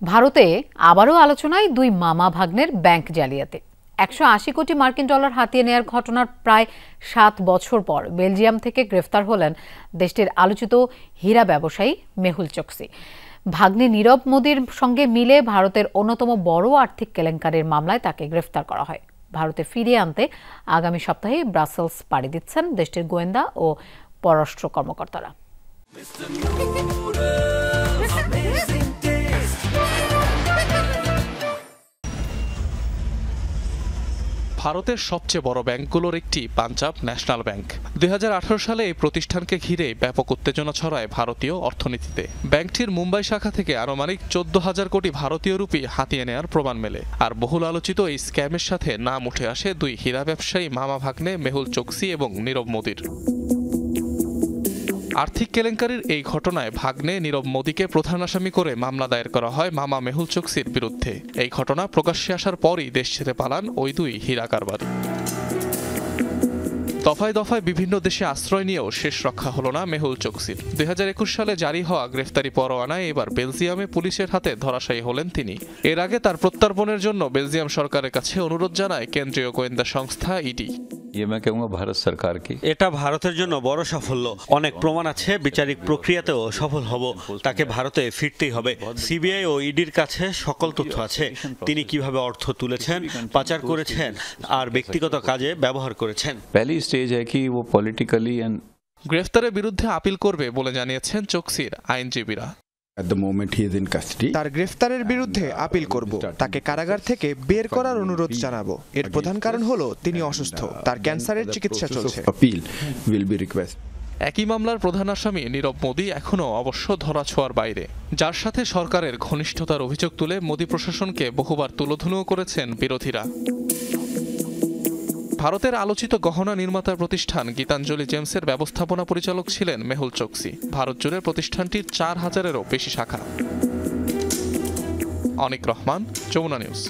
ভারতে আবারও আলোচনায় দুই মামা ভাগ্নের ব্যাংক জালিয়াতি। 180 কোটি মার্কিন ডলার হাতিয়ে নেয়ার ঘটনার প্রায় 7 বছর পর বেলজিয়াম থেকে গ্রেফতার হলেন দেশটির আলোচিত হীরা ব্যবসায়ী মেহুল চোকসি। ভাগ্নে নীরব মোদির সঙ্গে মিলে ভারতের অন্যতম বড় আর্থিক কেলেঙ্কারির মামলায় তাকে গ্রেফতার করা হয়। ভারতে ফিরিয়ে আনতে আগামী সপ্তাহে ব্রাসেলস পাড়ি দিচ্ছেন দেশটির গোয়েন্দা ও পররাষ্ট্র কর্মকর্তারা। ভারতের সবচেয়ে বড় ব্যাংকগুলোর একটি পাঞ্জাব ন্যাশনাল ব্যাংক। 2018 সালে এই প্রতিষ্ঠানকে ঘিরে ব্যাপক উত্তেজনা ছড়ায় ভারতীয় অর্থনীতিতে। ব্যাংকটির মুম্বাই শাখা থেকে আনুমানিক 14,000 কোটি ভারতীয় রুপি হাতিয়ে নেয়ার প্রমাণ মেলে। আর বহুল আলোচিত এই স্ক্যামের সাথে নাম উঠে আসে দুই হীরা ব্যবসায়ী মামা ভাগ্নে মেহুল চোকসি এবং নীরব মোদির। আর্থিক কেলেঙ্কারির এই ঘটনায় ভাগ্নে নীরব মোদিকে প্রধান আসামি করে মামলা দায়ের করা হয় মামা মেহুল চোকসির বিরুদ্ধে। এই ঘটনা প্রকাশ্যে আসার পরই দেশ ছেড়ে পালান ওই দুই হীরা কারবারি। দফায় দফায় বিভিন্ন দেশে আশ্রয় নিয়েও শেষ রক্ষা হলো না মেহুল চোকসির। 2021 সালে জারি হওয়া গ্রেফতারি পরোয়ানায় এবার বেলজিয়ামে পুলিশের হাতে ধরাশায়ী হলেন তিনি। এর আগে তার প্রত্যর্পণের জন্য বেলজিয়াম সরকারের কাছে অনুরোধ জানায় কেন্দ্রীয় গোয়েন্দা সংস্থা ইডি। এটা ভারতের জন্য বড় সাফল্য। অনেক প্রমাণ আছে, বিচারিক প্রক্রিয়াতেও সফল হব। তাকে ভারতে ফিরতেই হবে। সিবিআই ও ইডির কাছে সকল তথ্য আছে। তিনি কিভাবে অর্থ তুলেছেন, পাচার করেছেন আর ব্যক্তিগত কাজে ব্যবহার করেছেন। গ্রেফতারের বিরুদ্ধে আপিল করবে বলে জানিয়েছেন চোকসির আইনজীবীরা। তার গ্রেফতারের বিরুদ্ধে আপিল করব, তাকে কারাগার থেকে বের করার অনুরোধ জানাবো। এর প্রধান কারণ হলো তিনি অসুস্থ, তার ক্যান্সারের চিকিৎসা চলছে। একই মামলার প্রধান আসামি নীরব মোদি এখনও অবশ্য ধরাছোঁয়ার বাইরে, যার সাথে সরকারের ঘনিষ্ঠতার অভিযোগ তুলে মোদি প্রশাসনকে বহুবার তুলোধুনুও করেছেন বিরোধীরা। ভারতের আলোচিত গহনা নির্মাতা প্রতিষ্ঠান গীতাঞ্জলি জেমসের ব্যবস্থাপনা পরিচালক ছিলেন মেহুল চোকসি। ভারত জুড়ে প্রতিষ্ঠানটির 4,000-এরও বেশি শাখা। অনিক রহমান, যমুনা নিউজ।